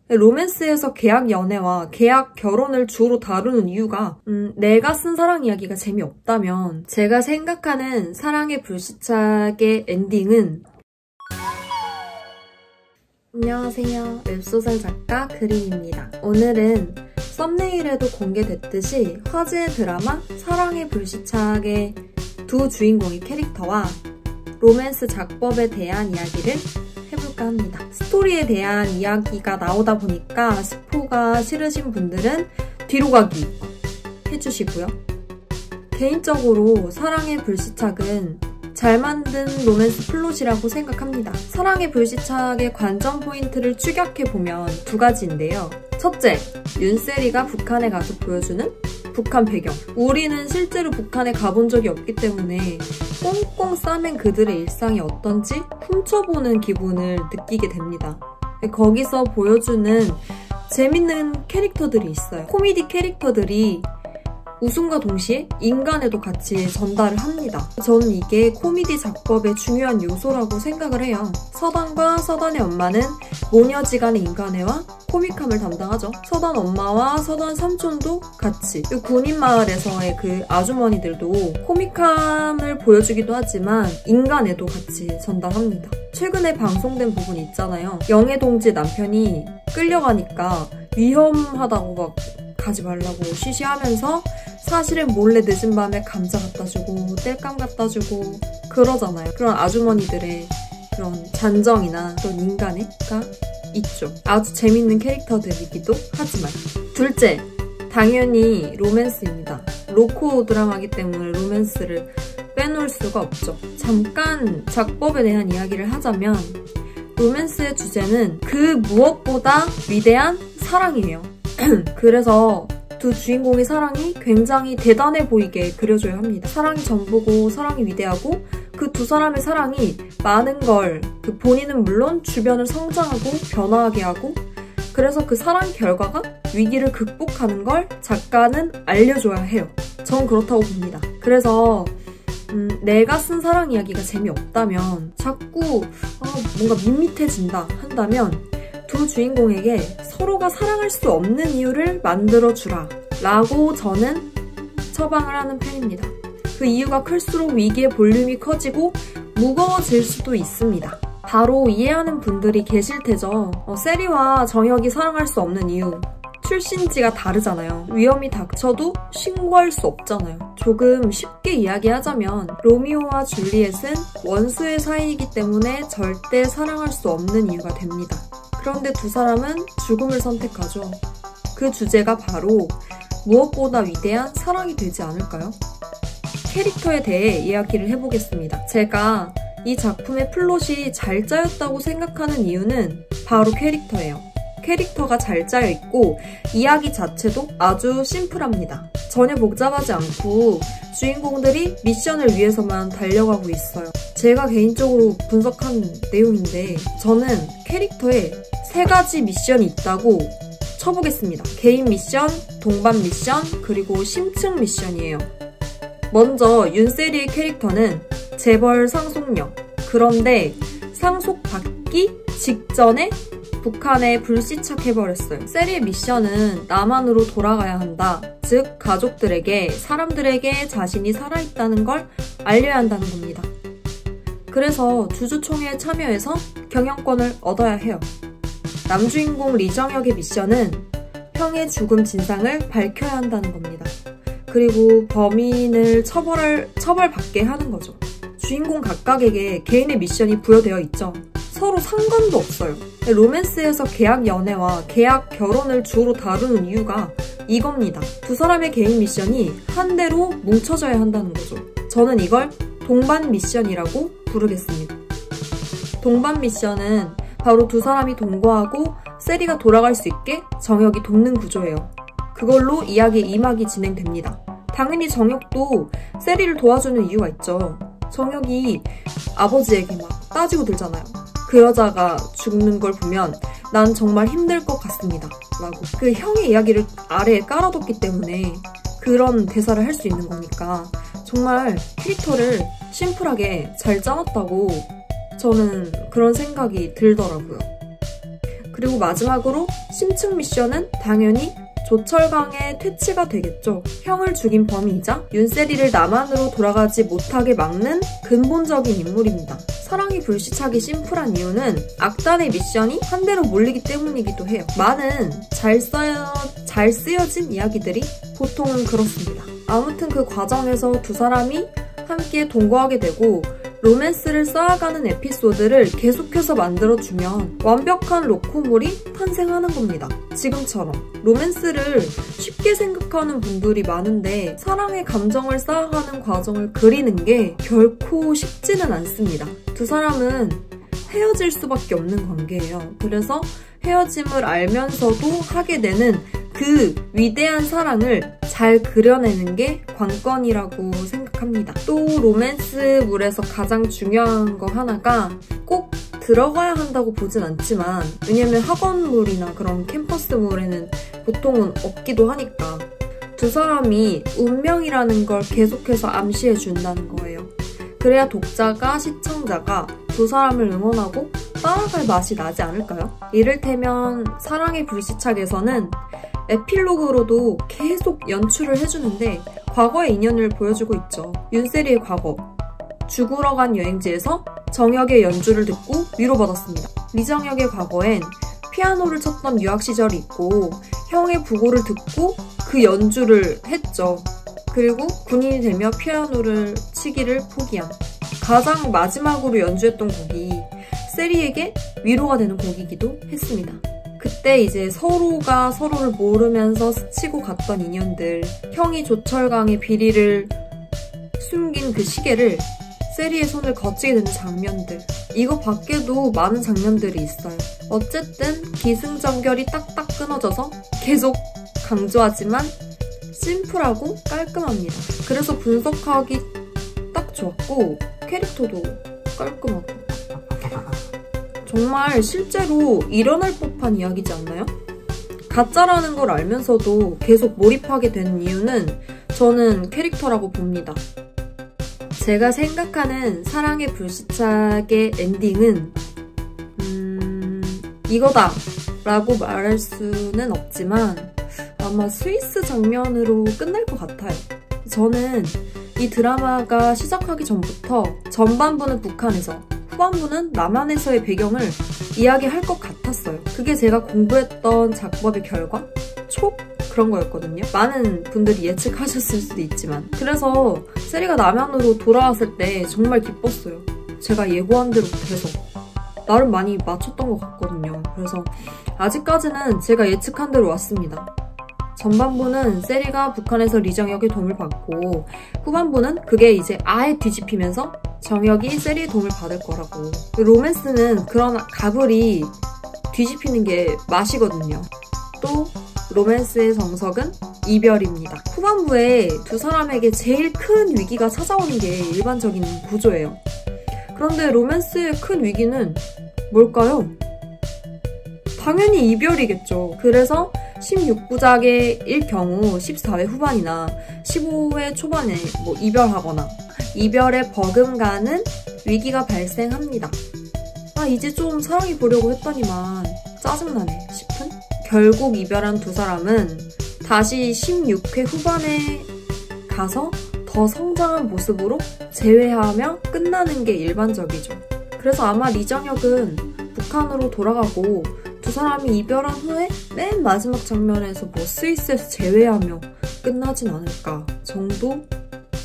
로맨스에서 계약 연애와 계약 결혼을 주로 다루는 이유가 내가 쓴 사랑 이야기가 재미없다면 제가 생각하는 사랑의 불시착의 엔딩은 안녕하세요. 웹소설 작가 그린입니다. 오늘은 썸네일에도 공개됐듯이 화제의 드라마 사랑의 불시착의 두 주인공의 캐릭터와 로맨스 작법에 대한 이야기를 해볼까 합니다. 스토리에 대한 이야기가 나오다 보니까 스포가 싫으신 분들은 뒤로 가기 해주시고요. 개인적으로 사랑의 불시착은 잘 만든 로맨스 플롯이라고 생각합니다. 사랑의 불시착의 관전 포인트를 추격해보면 두 가지인데요. 첫째, 윤세리가 북한에 가서 보여주는 북한 배경. 우리는 실제로 북한에 가본 적이 없기 때문에 꽁꽁 싸맨 그들의 일상이 어떤지 훔쳐보는 기분을 느끼게 됩니다. 거기서 보여주는 재밌는 캐릭터들이 있어요. 코미디 캐릭터들이 웃음과 동시에 인간에도 같이 전달을 합니다. 저는 이게 코미디 작법의 중요한 요소라고 생각을 해요. 서단과 서단의 엄마는 모녀지간의 인간애와 코믹함을 담당하죠. 서단 엄마와 서단 삼촌도 같이. 군인마을에서의 그 아주머니들도 코믹함을 보여주기도 하지만 인간애도 같이 전달합니다. 최근에 방송된 부분이 있잖아요. 영애동지 남편이 끌려가니까 위험하다고 막 가지 말라고 쉬쉬하면서 사실은 몰래 늦은 밤에 감자 갖다 주고 땔감 갖다 주고 그러잖아요. 그런 아주머니들의 그런 잔정이나 그런 인간애가 있죠. 아주 재밌는 캐릭터들이기도 하지만. 둘째, 당연히 로맨스입니다. 로코 드라마이기 때문에 로맨스를 빼놓을 수가 없죠. 잠깐 작법에 대한 이야기를 하자면 로맨스의 주제는 그 무엇보다 위대한 사랑이에요. 그래서 두 주인공의 사랑이 굉장히 대단해 보이게 그려줘야 합니다. 사랑이 전부고 사랑이 위대하고 그 두 사람의 사랑이 많은 걸 본인은 물론 주변을 성장하고 변화하게 하고 그래서 그 사랑 결과가 위기를 극복하는 걸 작가는 알려줘야 해요. 전 그렇다고 봅니다. 그래서 내가 쓴 사랑 이야기가 재미없다면 자꾸 뭔가 밋밋해진다 한다면 두 주인공에게 서로가 사랑할 수 없는 이유를 만들어주라 라고 저는 처방을 하는 편입니다. 그 이유가 클수록 위기의 볼륨이 커지고 무거워질 수도 있습니다. 바로 이해하는 분들이 계실 테죠. 세리와 정혁이 사랑할 수 없는 이유. 출신지가 다르잖아요. 위험이 닥쳐도 신고할 수 없잖아요. 조금 쉽게 이야기하자면 로미오와 줄리엣은 원수의 사이이기 때문에 절대 사랑할 수 없는 이유가 됩니다. 그런데 두 사람은 죽음을 선택하죠. 그 주제가 바로 무엇보다 위대한 사랑이 되지 않을까요? 캐릭터에 대해 이야기를 해보겠습니다. 제가 이 작품의 플롯이 잘 짜였다고 생각하는 이유는 바로 캐릭터예요. 캐릭터가 잘 짜여있고 이야기 자체도 아주 심플합니다. 전혀 복잡하지 않고 주인공들이 미션을 위해서만 달려가고 있어요. 제가 개인적으로 분석한 내용인데 저는 캐릭터에 3가지 미션이 있다고 쳐보겠습니다. 개인 미션, 동반 미션, 그리고 심층 미션이에요. 먼저 윤세리의 캐릭터는 재벌 상속녀. 그런데 상속받기 직전에 북한에 불시착해버렸어요. 세리의 미션은 남한으로 돌아가야 한다. 즉 가족들에게, 사람들에게 자신이 살아있다는 걸 알려야 한다는 겁니다. 그래서 주주총회에 참여해서 경영권을 얻어야 해요. 남주인공 리정혁의 미션은 형의 죽음 진상을 밝혀야 한다는 겁니다. 그리고 범인을 처벌받게 하는 거죠. 주인공 각각에게 개인의 미션이 부여되어 있죠. 서로 상관도 없어요. 로맨스에서 계약 연애와 계약 결혼을 주로 다루는 이유가 이겁니다. 두 사람의 개인 미션이 한대로 뭉쳐져야 한다는 거죠. 저는 이걸 동반 미션이라고 부르겠습니다. 동반 미션은 바로 두 사람이 동거하고 세리가 돌아갈 수 있게 정혁이 돕는 구조예요. 그걸로 이야기의 2막이 진행됩니다. 당연히 정혁도 세리를 도와주는 이유가 있죠. 정혁이 아버지에게 막 따지고 들잖아요. 그 여자가 죽는 걸 보면 난 정말 힘들 것 같습니다 라고. 그 형의 이야기를 아래에 깔아뒀기 때문에 그런 대사를 할 수 있는 거니까 정말 캐릭터를 심플하게 잘 짜놨다고 저는 그런 생각이 들더라고요. 그리고 마지막으로 심층 미션은 당연히 조철강의 퇴치가 되겠죠. 형을 죽인 범인이자 윤세리를 남한으로 돌아가지 못하게 막는 근본적인 인물입니다. 사랑이 불시착이 심플한 이유는 악단의 미션이 한 대로 몰리기 때문이기도 해요. 많은 잘 쓰여진 이야기들이 보통은 그렇습니다. 아무튼 그 과정에서 두 사람이 함께 동거하게 되고 로맨스를 쌓아가는 에피소드를 계속해서 만들어주면 완벽한 로코물이 탄생하는 겁니다. 지금처럼 로맨스를 쉽게 생각하는 분들이 많은데 사랑의 감정을 쌓아가는 과정을 그리는 게 결코 쉽지는 않습니다. 두 사람은 헤어질 수밖에 없는 관계예요. 그래서 헤어짐을 알면서도 하게 되는 그 위대한 사랑을 잘 그려내는 게 관건이라고 생각합니다. 또 로맨스물에서 가장 중요한 거 하나가 꼭 들어가야 한다고 보진 않지만, 왜냐면 학원물이나 그런 캠퍼스물에는 보통은 없기도 하니까 두 사람이 운명이라는 걸 계속해서 암시해 준다는 거예요. 그래야 독자가, 시청자가 두 사람을 응원하고 따라갈 맛이 나지 않을까요? 이를테면 사랑의 불시착에서는 에필로그로도 계속 연출을 해주는데 과거의 인연을 보여주고 있죠. 윤세리의 과거, 죽으러 간 여행지에서 정혁의 연주를 듣고 위로받았습니다. 리정혁의 과거엔 피아노를 쳤던 유학 시절이 있고 형의 부고를 듣고 그 연주를 했죠. 그리고 군인이 되며 피아노를 치기를 포기함. 가장 마지막으로 연주했던 곡이 세리에게 위로가 되는 곡이기도 했습니다. 그때 이제 서로가 서로를 모르면서 스치고 갔던 인연들, 형이 조철강의 비리를 숨긴 그 시계를 세리의 손을 거치게 되는 장면들, 이거 밖에도 많은 장면들이 있어요. 어쨌든 기승전결이 딱딱 끊어져서 계속 강조하지만 심플하고 깔끔합니다. 그래서 분석하기 딱 좋았고 캐릭터도 깔끔하고 정말 실제로 일어날 법한 이야기지 않나요? 가짜라는 걸 알면서도 계속 몰입하게 되는 이유는 저는 캐릭터라고 봅니다. 제가 생각하는 사랑의 불시착의 엔딩은 이거다 라고 말할 수는 없지만 아마 스위스 장면으로 끝날 것 같아요. 저는 이 드라마가 시작하기 전부터 전반부는 북한에서 후반부는 남한에서의 배경을 이야기할 것 같았어요. 그게 제가 공부했던 작법의 결과? 그런 거였거든요. 많은 분들이 예측하셨을 수도 있지만 그래서 세리가 남한으로 돌아왔을 때 정말 기뻤어요. 제가 예고한 대로 돼서 나름 많이 맞췄던 것 같거든요. 그래서 아직까지는 제가 예측한 대로 왔습니다. 전반부는 세리가 북한에서 리정혁의 도움을 받고 후반부는 그게 이제 아예 뒤집히면서 정혁이 세리의 도움을 받을 거라고. 로맨스는 그런 가불이 뒤집히는 게 맛이거든요. 또 로맨스의 정석은 이별입니다. 후반부에 두 사람에게 제일 큰 위기가 찾아오는 게 일반적인 구조예요. 그런데 로맨스의 큰 위기는 뭘까요? 당연히 이별이겠죠. 그래서 16부작의 경우 14회 후반이나 15회 초반에 이별하거나 이별에 버금가는 위기가 발생합니다. 이제 좀 사랑해 보려고 했더니만 짜증나네 싶은? 결국 이별한 두 사람은 다시 16회 후반에 가서 더 성장한 모습으로 재회하며 끝나는 게 일반적이죠. 그래서 아마 리정혁은 북한으로 돌아가고 두 사람이 이별한 후에 맨 마지막 장면에서 스위스에서 재회하며 끝나진 않을까 정도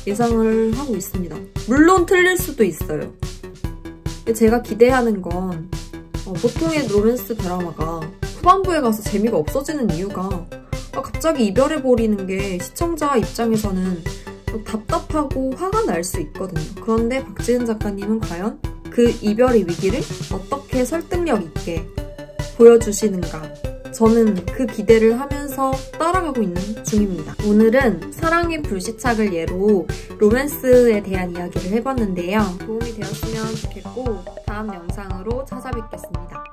예상을 하고 있습니다. 물론 틀릴 수도 있어요. 제가 기대하는 건 보통의 로맨스 드라마가 후반부에 가서 재미가 없어지는 이유가 갑자기 이별해버리는 게 시청자 입장에서는 답답하고 화가 날 수 있거든요. 그런데 박지은 작가님은 과연 그 이별의 위기를 어떻게 설득력 있게 보여주시는가, 저는 그 기대를 하면서 따라가고 있는 중입니다. 오늘은 사랑의 불시착을 예로 로맨스에 대한 이야기를 해봤는데요. 도움이 되었으면 좋겠고 다음 영상으로 찾아뵙겠습니다.